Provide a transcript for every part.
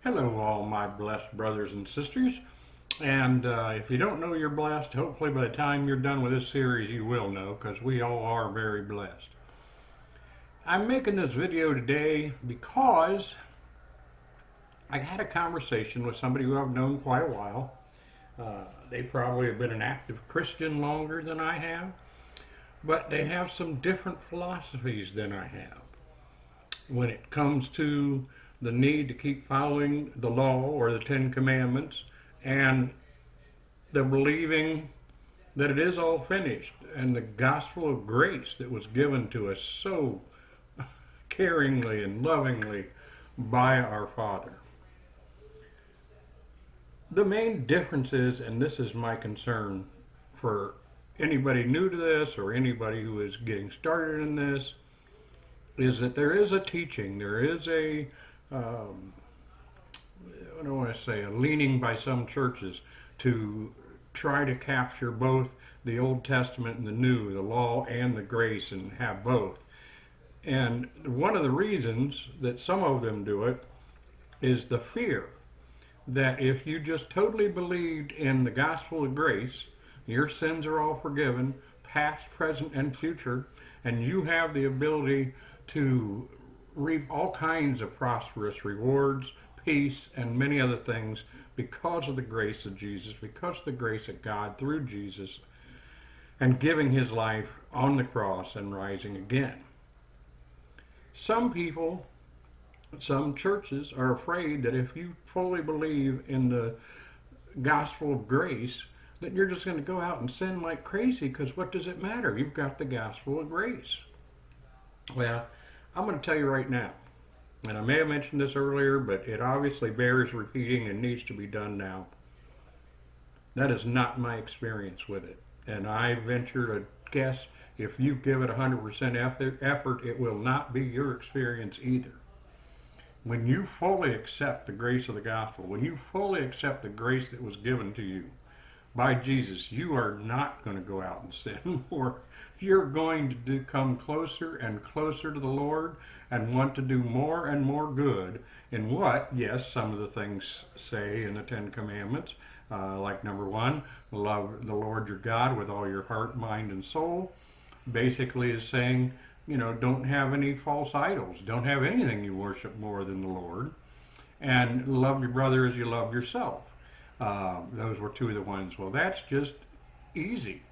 Hello, all my blessed brothers and sisters. And if you don't know you're blessed, hopefully by the time you're done with this series, you will know, because we all are very blessed. I'm making this video today because I had a conversation with somebody who I've known quite a while. They probably have been an active Christian longer than I have, but they have some different philosophies than I have when it comes to the need to keep following the law or the Ten Commandments, and the believing that it is all finished, and the gospel of grace that was given to us so caringly and lovingly by our Father. The main difference is, and this is my concern for anybody new to this or anybody who is getting started in this, is that there is a teaching, there is a I don't want to say a leaning by some churches to try to capture both the Old Testament and the New, the law and the grace, and have both. And one of the reasons that some of them do it is the fear that if you just totally believed in the gospel of grace, your sins are all forgiven, past, present, and future, and you have the ability to reap all kinds of prosperous rewards, peace, and many other things because of the grace of Jesus, because of the grace of God through Jesus and giving his life on the cross and rising again. Some people, some churches are afraid that if you fully believe in the gospel of grace, that you're just going to go out and sin like crazy, because what does it matter? You've got the gospel of grace. Well, I'm going to tell you right now, and I may have mentioned this earlier, but it obviously bears repeating and needs to be done now. That is not my experience with it. And I venture to guess if you give it 100% effort, it will not be your experience either. When you fully accept the grace of the gospel, when you fully accept the grace that was given to you by Jesus, you are not going to go out and sin more. You're going to come closer and closer to the Lord and want to do more and more good in what, yes, some of the things say in the Ten Commandments, like number 1, love the Lord your God with all your heart, mind, and soul. Basically is saying, don't have any false idols. Don't have anything you worship more than the Lord. And love your brother as you love yourself. Those were two of the ones. Well, that's just easy.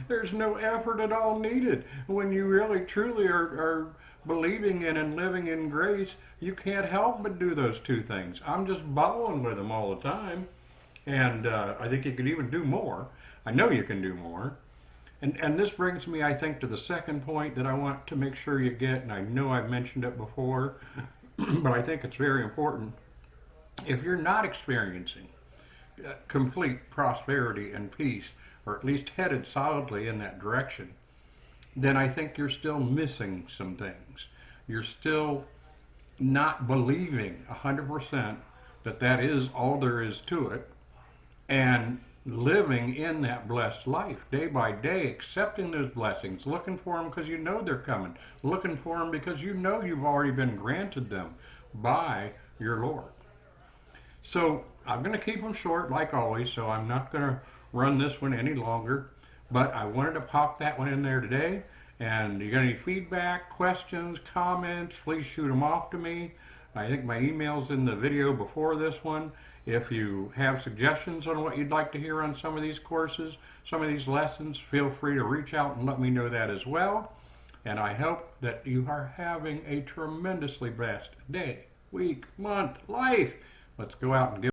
There's no effort at all needed. When you really truly are believing in and living in grace, you can't help but do those two things. I'm just bawling with them all the time, and I think you could even do more. I know you can do more. And this brings me, I think, to the second point that I want to make sure you get, and I know I've mentioned it before, but I think it's very important. If you're not experiencing complete prosperity and peace, or at least headed solidly in that direction, then I think you're still missing some things. You're still not believing 100% that that is all there is to it, and living in that blessed life day by day, accepting those blessings, looking for them because you know they're coming, looking for them because you know you've already been granted them by your Lord. So I'm going to keep them short like always, so I'm not going to run this one any longer, but I wanted to pop that one in there today. And you got any feedback, questions, comments, please shoot them off to me. I think my email's in the video before this one. If you have suggestions on what you'd like to hear on some of these courses, some of these lessons, feel free to reach out and let me know that as well. And I hope that you are having a tremendously blessed day, week, month, life. Let's go out and give